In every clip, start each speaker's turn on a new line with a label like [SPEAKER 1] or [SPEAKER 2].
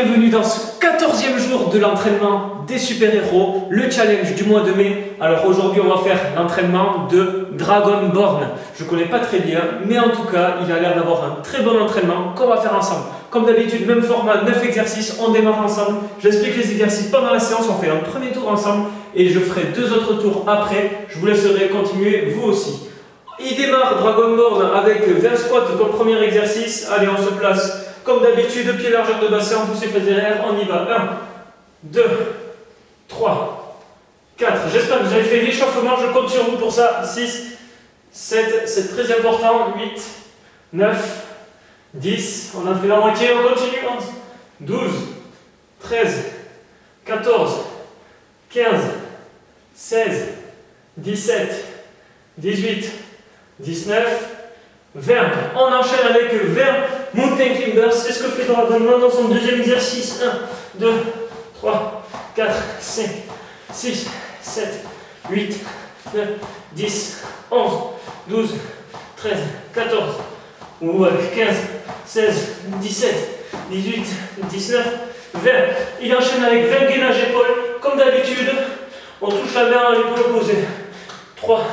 [SPEAKER 1] Bienvenue dans ce 14e jour de l'entraînement des super-héros, le challenge du mois de mai. Alors aujourd'hui on va faire l'entraînement de Dragonborn. Je ne connais pas très bien, mais en tout cas il a l'air d'avoir un très bon entraînement qu'on va faire ensemble. Comme d'habitude, même format, 9 exercices, on démarre ensemble. J'explique les exercices pendant la séance, on fait un premier tour ensemble et je ferai 2 autres tours après. Je vous laisserai continuer vous aussi. Il démarre Dragonborn avec 20 squats comme premier exercice. Allez, on se place comme d'habitude, pied largeur de bassin, poussée face derrière, on y va. 1, 2, 3, 4. J'espère que vous avez fait l'échauffement, je compte sur vous pour ça. 6, 7, c'est très important. 8, 9, 10, on a fait la moitié, on continue. 11, 12, 13, 14, 15, 16, 17, 18, 19, 20. On enchaîne avec 20 mountain climbers. C'est ce que fait Dragonborn dans son deuxième exercice. 1, 2, 3, 4, 5, 6, 7, 8, 9, 10, 11, 12, 13, 14, 15, 16, 17, 18, 19, 20. Il enchaîne avec 20 gainages épaules. Comme d'habitude, on touche la main à l'épaule opposée. 3,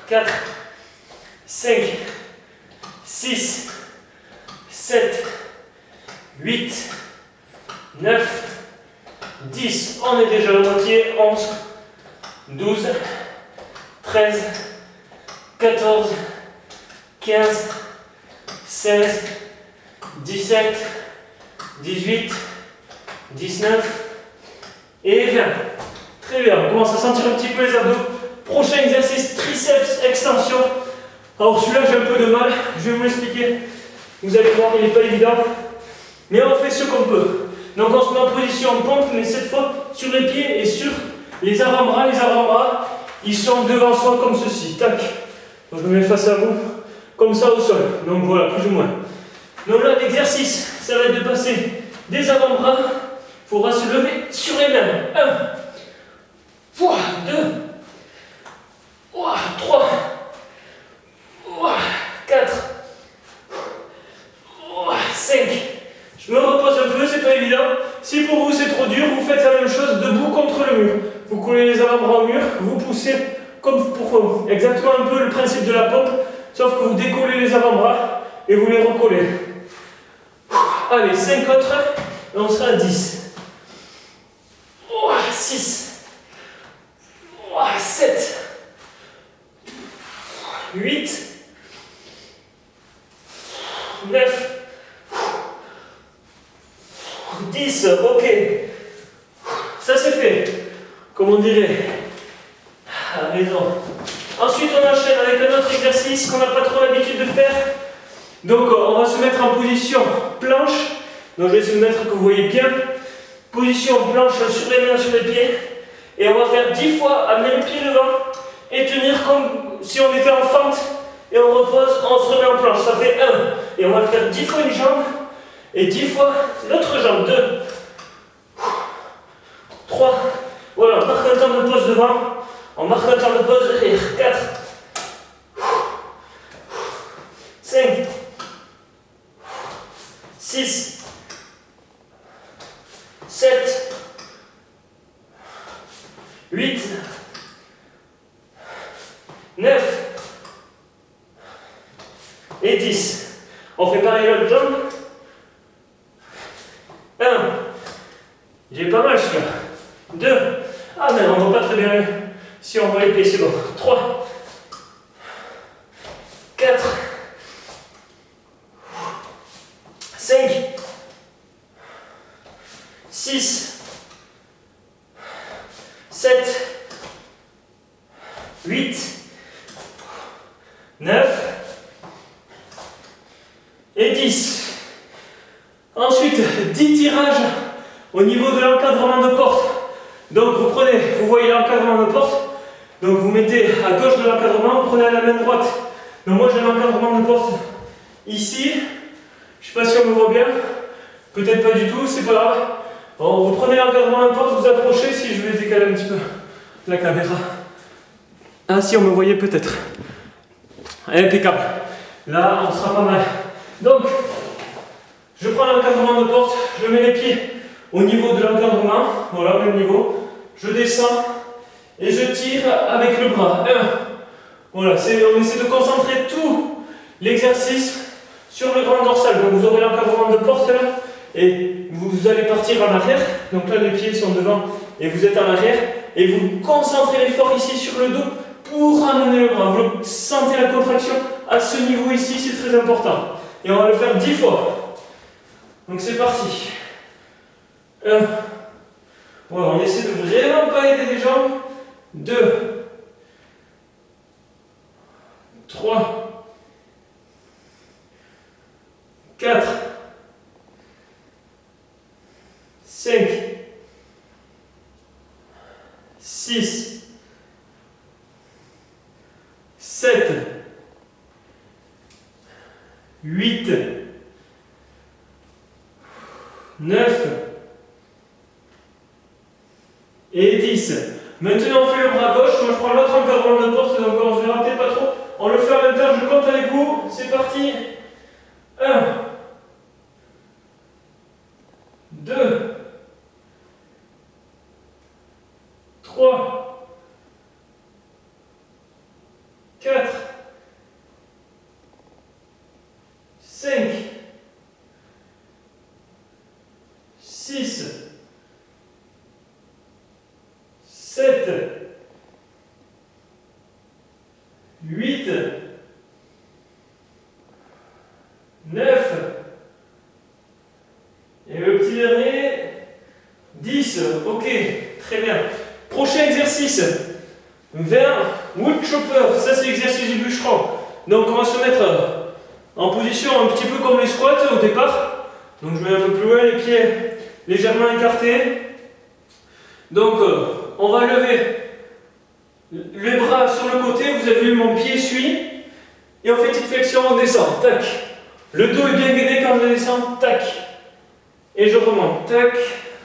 [SPEAKER 1] 4, 5, 6, 7, 8, 9, 10. On est déjà à la moitié. 11, 12, 13, 14, 15, 16, 17, 18, 19 et 20. Très bien, on commence à sentir un petit peu les abdos. Prochain exercice, triceps extension. Alors celui-là j'ai un peu de mal, je vais vous l'expliquer. Vous allez voir, il n'est pas évident. Mais on fait ce qu'on peut. Donc on se met en position pompe, mais cette fois sur les pieds et sur les avant-bras. Les avant-bras, ils sont devant soi comme ceci. Tac. Donc je me mets face à vous, comme ça au sol. Donc voilà, plus ou moins. Donc là l'exercice, ça va être de passer des avant-bras. Il faudra se lever sur les mains. 1, 2, 3, 4, 5. Je me repose un peu, c'est pas évident. Si pour vous c'est trop dur, vous faites la même chose debout contre le mur. Vous collez les avant-bras au mur, vous poussez comme pour exactement un peu le principe de la pompe, sauf que vous décollez les avant-bras et vous les recollez. Allez, 5 autres, et on sera à 10. 6, 7, 8, 9, 10, ok. Ça c'est fait, comme on dirait. À raison. Ensuite on enchaîne avec un autre exercice qu'on n'a pas trop l'habitude de faire. Donc on va se mettre en position planche. Donc je vais essayer de mettre que vous voyez bien. Position planche sur les mains, sur les pieds. Et on va faire 10 fois, amener le pied devant et tenir comme si on était en fente. Et on repose, on se remet en planche. Ça fait 1. Et on va faire 10 fois une jambe et 10 fois l'autre jambe. 2, 3. Voilà, on marque un temps de pause devant. On marque un temps de pause derrière. 4, 5, 6, 7, 8, 9 et 10. On fait pareil l'autre jambe. 1. J'ai pas mal celui-là. 2. Ah mais on voit pas très bien si on voit les pieds, c'est bon. 3. 4. 5. 6. 7. 8. 9. Et 10. Ensuite, 10 tirages au niveau de l'encadrement de porte. Donc vous prenez, vous voyez l'encadrement de porte. Donc vous mettez à gauche de l'encadrement, vous prenez à la main droite. Donc moi j'ai l'encadrement de porte ici. Je ne sais pas si on me voit bien. Peut-être pas du tout, c'est pas grave. Bon, vous prenez l'encadrement de porte, vous approchez. Si je vais décaler un petit peu la caméra. Ah si on me voyait peut-être. Impeccable. Là on sera pas mal. Donc Je prends l'encadrement de porte, je mets les pieds au niveau de l'encadrement, voilà, même niveau. Je descends et je tire avec le bras. 1. Voilà, on essaie de concentrer tout l'exercice sur le grand dorsal. Donc vous aurez l'encadrement de porte là et vous allez partir en arrière. Donc là les pieds sont devant et vous êtes en arrière. Et vous concentrez l'effort ici sur le dos pour ramener le bras. Vous sentez la contraction à ce niveau ici, c'est très important. Et on va le faire 10 fois. Donc c'est parti. 1. Voilà, on essaie de vraiment pas aider les jambes. 2. 3. 4. 5. 6. 7. 8. 9. Et 10. Maintenant on fait le bras gauche, moi je prends l'autre encadrement de porte, donc on ne se rater pas trop. On le fait en même temps, je compte avec vous, c'est parti. 1. 2. 3. 4. 5. 6. 7. 8. 9. Et le petit dernier, 10. Ok, très bien. Prochain exercice. 20 wood chopper. Ça c'est l'exercice du bûcheron. Donc on va se mettre en position un petit peu comme les squats au départ. Donc je mets un peu plus loin, les pieds légèrement écartés. Donc on va lever les bras sur le côté. Vous avez vu, mon pied suit. Et on fait petite flexion, on descend. Tac. Le dos est bien gainé quand je descends. Tac. Et je remonte. Tac.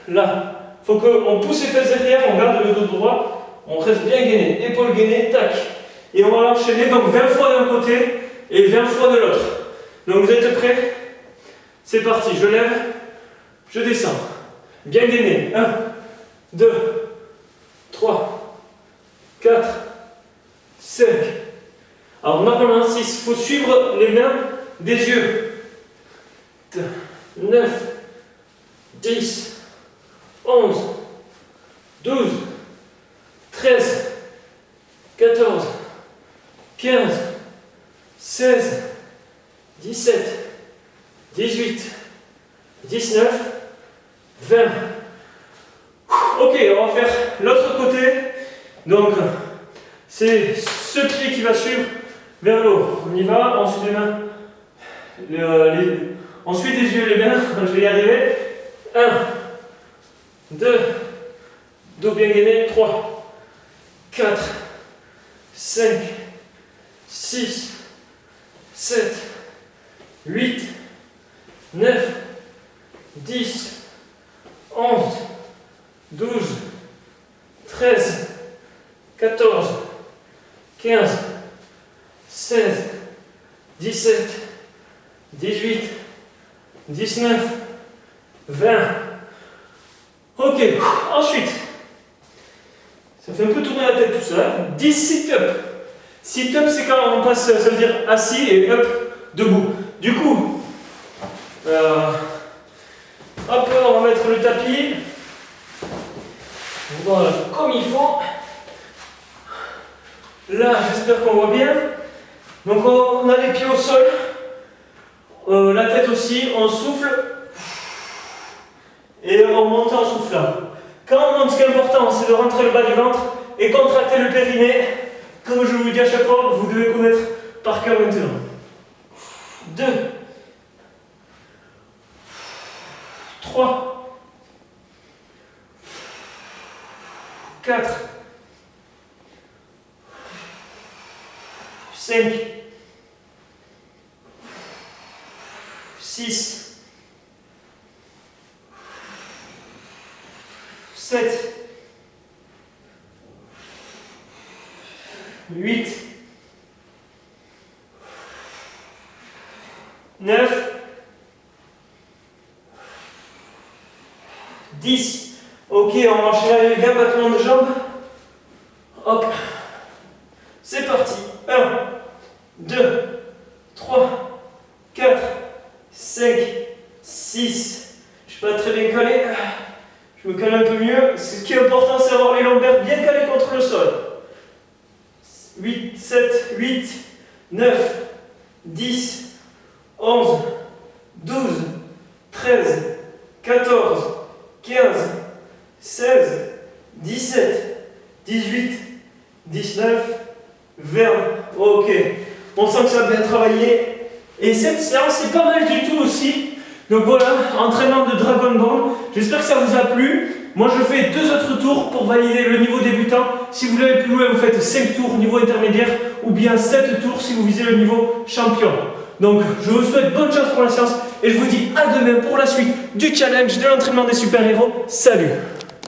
[SPEAKER 1] Là. Il faut qu'on pousse les fesses derrière, on garde le dos droit. On reste bien gainé. Épaule gainée. Tac. Et on va l'enchaîner donc 20 fois d'un côté et 20 fois de l'autre. Donc vous êtes prêts? C'est parti. Je lève. Je descends. Bien gainé. 1, 2, 3, 4, 5. Alors normalement 6. Il faut suivre les mains des yeux. 9, 10, 11, 12, 13, 14, 15, 16, 17, 18, 19, 20. Ok, on va faire l'autre côté. Donc, c'est ce pied qui va suivre vers le haut. On y va, on suit les mains. On suit des yeux les mains, je vais y arriver. 1, 2, dos bien gainé, 3, 4, 5, 6, 7, 8, 9, 10, 11, 12, 13, 14, 15, 16, 17, 18, 19, 20. Ok, ensuite, ça fait un peu tourner la tête tout ça. 10 sit-up. Sit-up, c'est quand on passe, ça veut dire assis et up, debout. Du coup, hop, on va mettre le tapis. Voilà, comme il faut. Là, j'espère qu'on voit bien. Donc, on a les pieds au sol. La tête aussi, on souffle. Et on monte en soufflant. Quand on monte, ce qui est important, c'est de rentrer le bas du ventre et contracter le périnée. Comme je vous le dis à chaque fois, vous devez connaître par cœur maintenant. 2, 3, 4, 5, 6, 7, 8, 9, 10. Ok, on va enchaîner avec 20 battements de jambes. Hop. C'est parti. 1, 2, 3, 4, 5, 6. Je suis pas très bien calé. Je me cale un peu mieux. Ce qui est important, c'est d'avoir les lombaires bien calés contre le sol. 8, 7, 8, 9, 10, 11, 12, 13, 14, 15, 16, 17, 18, 19, 20. Ok. On sent que ça a bien travaillé. Et cette séance, c'est pas mal du tout aussi. Donc voilà, entraînement de Dragon Ball. J'espère que ça vous a plu. Moi, je fais 2 autres tours pour valider le niveau débutant. Si vous l'avez plus loin, vous faites 5 tours niveau intermédiaire ou bien 7 tours si vous visez le niveau champion. Donc, je vous souhaite bonne chance pour la séance et je vous dis à demain pour la suite du challenge de l'entraînement des super-héros. Salut!